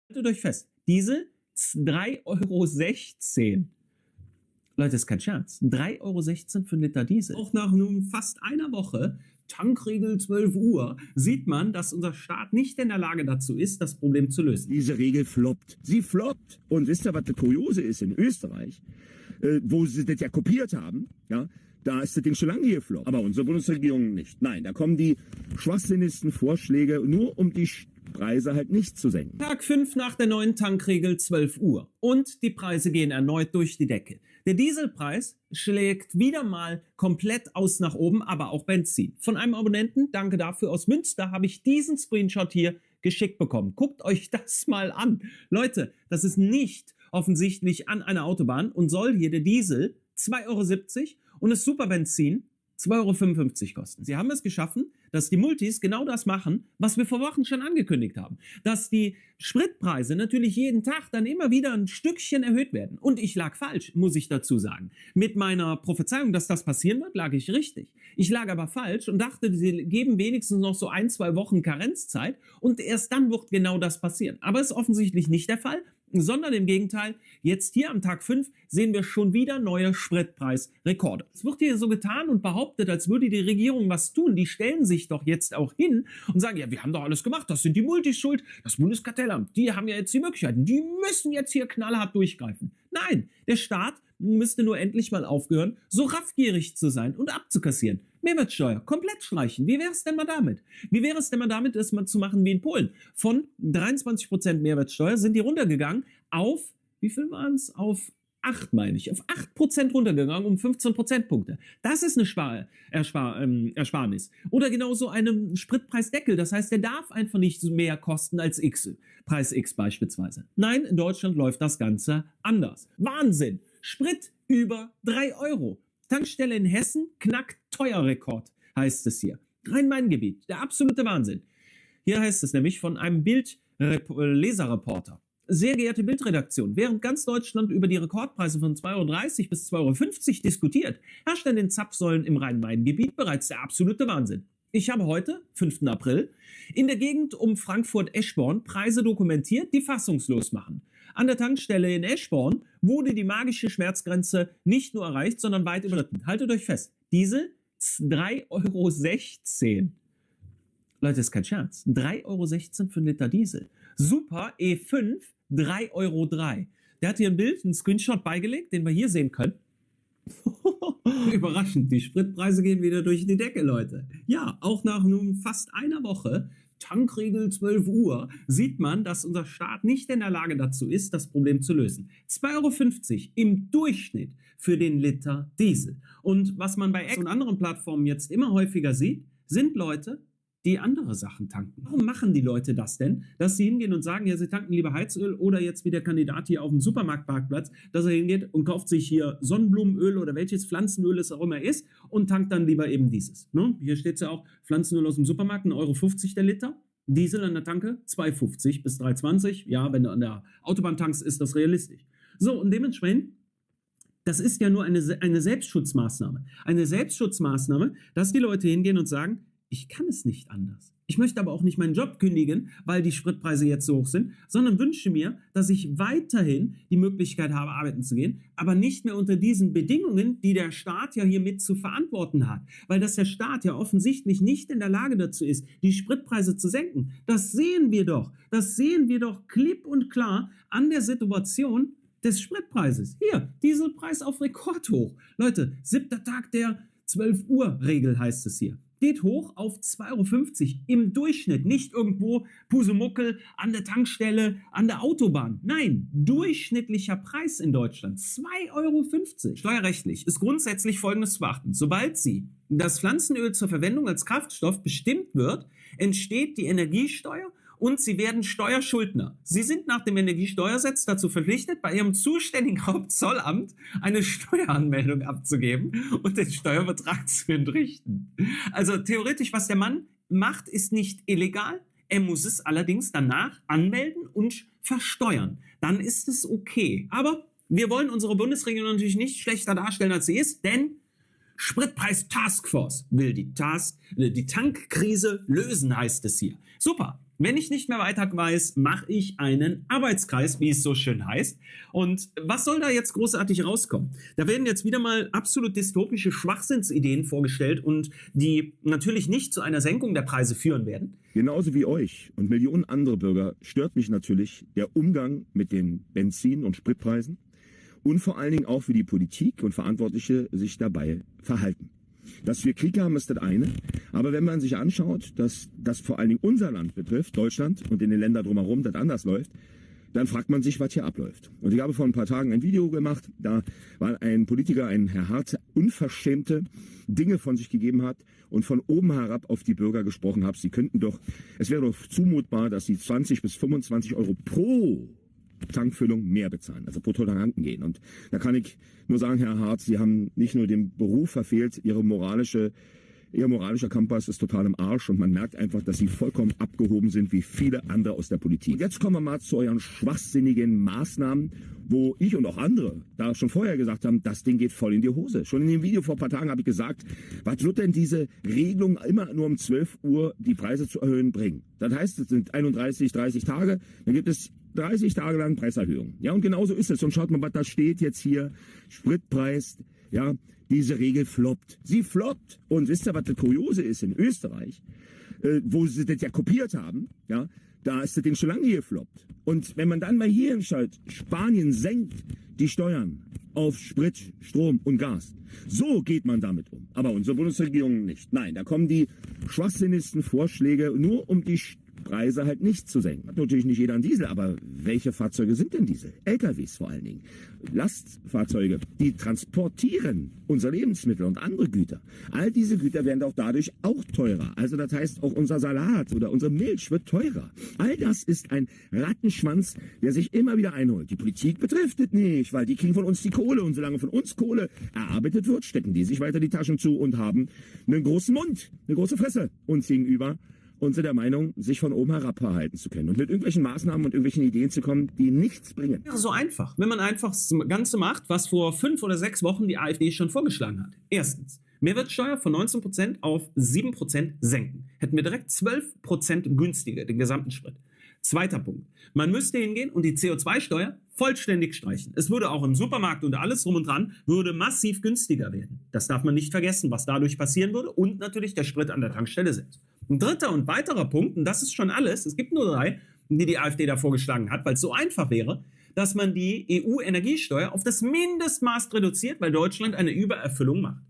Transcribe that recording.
Haltet euch fest, Diesel 3,16 €. Leute, das ist kein Scherz. 3,16 € für einen Liter Diesel. Auch nach nun fast einer Woche, Tankregel 12 Uhr, sieht man, dass unser Staat nicht in der Lage dazu ist, das Problem zu lösen. Diese Regel floppt. Sie floppt. Und wisst ihr, was das Kuriose ist in Österreich, wo sie das ja kopiert haben, ja, da ist das Ding schon lange hier floppt. Aber unsere Bundesregierung nicht. Nein, da kommen die schwachsinnigsten Vorschläge, nur um die Preise halt nicht zu senken. Tag 5 nach der neuen Tankregel 12 Uhr. Und die Preise gehen erneut durch die Decke. Der Dieselpreis schlägt wieder mal komplett aus nach oben, aber auch Benzin. Von einem Abonnenten, danke dafür, aus Münster, habe ich diesen Screenshot hier geschickt bekommen. Guckt euch das mal an. Leute, das ist nicht offensichtlich an einer Autobahn und soll hier der Diesel 2,70 € und das Superbenzin 2,55 € kosten. Sie haben es geschaffen, dass die Multis genau das machen, was wir vor Wochen schon angekündigt haben. Dass die Spritpreise natürlich jeden Tag dann immer wieder ein Stückchen erhöht werden. Und ich lag falsch, muss ich dazu sagen. Mit meiner Prophezeiung, dass das passieren wird, lag ich richtig. Ich lag aber falsch und dachte, sie geben wenigstens noch so 1-2 Wochen Karenzzeit und erst dann wird genau das passieren. Aber ist offensichtlich nicht der Fall, sondern im Gegenteil, jetzt hier am Tag 5 sehen wir schon wieder neue Spritpreisrekorde. Es wird hier so getan und behauptet, als würde die Regierung was tun. Die stellen sich doch jetzt auch hin und sagen, ja, wir haben doch alles gemacht, das sind die Multis schuld, das Bundeskartellamt, die haben ja jetzt die Möglichkeiten, die müssen jetzt hier knallhart durchgreifen. Nein, der Staat müsste nur endlich mal aufhören, so raffgierig zu sein und abzukassieren. Mehrwertsteuer komplett streichen. Wie wäre es denn mal damit? Wie wäre es denn mal damit, das mal zu machen wie in Polen? Von 23% Mehrwertsteuer sind die runtergegangen auf, wie viel waren es? Auf 8, meine ich. Auf 8% runtergegangen um 15 Prozentpunkte. Das ist eine Ersparnis. Oder genauso einem Spritpreisdeckel. Das heißt, der darf einfach nicht mehr kosten als Preis X beispielsweise. Nein, in Deutschland läuft das Ganze anders. Wahnsinn! Sprit über 3 €. Tankstelle in Hessen knackt Teuerrekord, heißt es hier. Rhein-Main-Gebiet, der absolute Wahnsinn. Hier heißt es nämlich von einem Bild-Leserreporter. Sehr geehrte Bildredaktion, während ganz Deutschland über die Rekordpreise von 2,30 € bis 2,50 € diskutiert, herrscht an den Zapfsäulen im Rhein-Main-Gebiet bereits der absolute Wahnsinn. Ich habe heute, 5. April, in der Gegend um Frankfurt-Eschborn Preise dokumentiert, die fassungslos machen. An der Tankstelle in Eschborn wurde die magische Schmerzgrenze nicht nur erreicht, sondern weit überschritten. Haltet euch fest, Diesel 3,16 €. Leute, das ist kein Scherz. 3,16 € für einen Liter Diesel. Super E5 3,03 €. Der hat hier ein Bild, einen Screenshot beigelegt, den wir hier sehen können. Überraschend, die Spritpreise gehen wieder durch die Decke, Leute. Ja, auch nach nun fast einer Woche, Tankregel 12 Uhr, sieht man, dass unser Staat nicht in der Lage dazu ist, das Problem zu lösen. 2,50 € im Durchschnitt für den Liter Diesel. Und was man bei X und anderen Plattformen jetzt immer häufiger sieht, sind Leute, die andere Sachen tanken. Warum machen die Leute das denn? Dass sie hingehen und sagen, ja, sie tanken lieber Heizöl oder jetzt wie der Kandidat hier auf dem Supermarktparkplatz, dass er hingeht und kauft sich hier Sonnenblumenöl oder welches Pflanzenöl es auch immer ist und tankt dann lieber eben dieses. Ne? Hier steht es ja auch, Pflanzenöl aus dem Supermarkt, 1,50 € der Liter. Diesel an der Tanke, 2,50 bis 3,20. Ja, wenn du an der Autobahn tankst, ist das realistisch. So, und dementsprechend, das ist ja nur eine Selbstschutzmaßnahme. Eine Selbstschutzmaßnahme, dass die Leute hingehen und sagen, ich kann es nicht anders. Ich möchte aber auch nicht meinen Job kündigen, weil die Spritpreise jetzt so hoch sind, sondern wünsche mir, dass ich weiterhin die Möglichkeit habe, arbeiten zu gehen, aber nicht mehr unter diesen Bedingungen, die der Staat ja hier mit zu verantworten hat. Weil dass der Staat ja offensichtlich nicht in der Lage dazu ist, die Spritpreise zu senken. Das sehen wir doch. Das sehen wir doch klipp und klar an der Situation des Spritpreises. Hier, Dieselpreis auf Rekordhoch. Leute, 7. Tag der 12-Uhr-Regel heißt es hier. Geht hoch auf 2,50 € im Durchschnitt, nicht irgendwo Pusemuckel an der Tankstelle, an der Autobahn. Nein, durchschnittlicher Preis in Deutschland, 2,50 €. Steuerrechtlich ist grundsätzlich Folgendes zu beachten. Sobald das Pflanzenöl zur Verwendung als Kraftstoff bestimmt wird, entsteht die Energiesteuer und Sie werden Steuerschuldner. Sie sind nach dem Energiesteuergesetz dazu verpflichtet, bei Ihrem zuständigen Hauptzollamt eine Steueranmeldung abzugeben und den Steuerbetrag zu entrichten. Also theoretisch, was der Mann macht, ist nicht illegal. Er muss es allerdings danach anmelden und versteuern. Dann ist es okay. Aber wir wollen unsere Bundesregierung natürlich nicht schlechter darstellen, als sie ist, denn Spritpreis Taskforce will die Tankkrise lösen, heißt es hier. Super. Wenn ich nicht mehr weiter weiß, mache ich einen Arbeitskreis, wie es so schön heißt. Und was soll da jetzt großartig rauskommen? Da werden jetzt wieder mal absolut dystopische Schwachsinnsideen vorgestellt und die natürlich nicht zu einer Senkung der Preise führen werden. Genauso wie euch und Millionen andere Bürger stört mich natürlich der Umgang mit den Benzin- und Spritpreisen und vor allen Dingen auch, wie die Politik und Verantwortliche sich dabei verhalten. Dass wir Krieg haben, ist das eine. Aber wenn man sich anschaut, dass das vor allen Dingen unser Land betrifft, Deutschland und in den Ländern drumherum das anders läuft, dann fragt man sich, was hier abläuft. Und ich habe vor ein paar Tagen ein Video gemacht, da war ein Politiker, ein Herr Hart, unverschämte Dinge von sich gegeben hat und von oben herab auf die Bürger gesprochen hat. Es wäre doch zumutbar, dass sie 20 bis 25 Euro pro Tankfüllung mehr bezahlen, also pro Tanken gehen. Und da kann ich nur sagen, Herr Hart, Sie haben nicht nur den Beruf verfehlt, Ihr moralischer Kompass ist total im Arsch und man merkt einfach, dass Sie vollkommen abgehoben sind wie viele andere aus der Politik. Und jetzt kommen wir mal zu euren schwachsinnigen Maßnahmen, wo ich und auch andere da schon vorher gesagt haben, das Ding geht voll in die Hose. Schon in dem Video vor ein paar Tagen habe ich gesagt, was wird denn diese Regelung immer nur um 12 Uhr die Preise zu erhöhen bringen? Das heißt, es sind 31, 30 Tage, dann gibt es 30 Tage lang Preiserhöhung. Ja, und genauso ist es. Und schaut mal, was da steht jetzt hier. Spritpreis, ja, diese Regel floppt. Sie floppt. Und wisst ihr, was das Kuriose ist in Österreich, wo sie das ja kopiert haben, ja, da ist das Ding schon lange hier gefloppt. Und wenn man dann mal hier hinschaut, Spanien senkt die Steuern auf Sprit, Strom und Gas. So geht man damit um. Aber unsere Bundesregierung nicht. Nein, da kommen die schwachsinnigsten Vorschläge, nur um die Preise halt nicht zu senken. Hat natürlich nicht jeder einen Diesel, aber welche Fahrzeuge sind denn Diesel? LKWs vor allen Dingen. Lastfahrzeuge, die transportieren unsere Lebensmittel und andere Güter. All diese Güter werden auch dadurch auch teurer. Also das heißt, auch unser Salat oder unsere Milch wird teurer. All das ist ein Rattenschwanz, der sich immer wieder einholt. Die Politik betrifft es nicht, weil die kriegen von uns die Kohle. Und solange von uns Kohle erarbeitet wird, stecken die sich weiter die Taschen zu und haben einen großen Mund, eine große Fresse uns gegenüber. Und sind der Meinung, sich von oben herab verhalten zu können und mit irgendwelchen Maßnahmen und irgendwelchen Ideen zu kommen, die nichts bringen. Wäre so einfach, wenn man einfach das Ganze macht, was vor 5 oder 6 Wochen die AfD schon vorgeschlagen hat. Erstens, Mehrwertsteuer von 19% auf 7% senken. Hätten wir direkt 12% günstiger, den gesamten Sprit. Zweiter Punkt, man müsste hingehen und die CO2-Steuer vollständig streichen. Es würde auch im Supermarkt und alles drum und dran, würde massiv günstiger werden. Das darf man nicht vergessen, was dadurch passieren würde und natürlich der Sprit an der Tankstelle selbst. Ein dritter und weiterer Punkt, und das ist schon alles, es gibt nur 3, die AfD da vorgeschlagen hat, weil es so einfach wäre, dass man die EU-Energiesteuer auf das Mindestmaß reduziert, weil Deutschland eine Übererfüllung macht.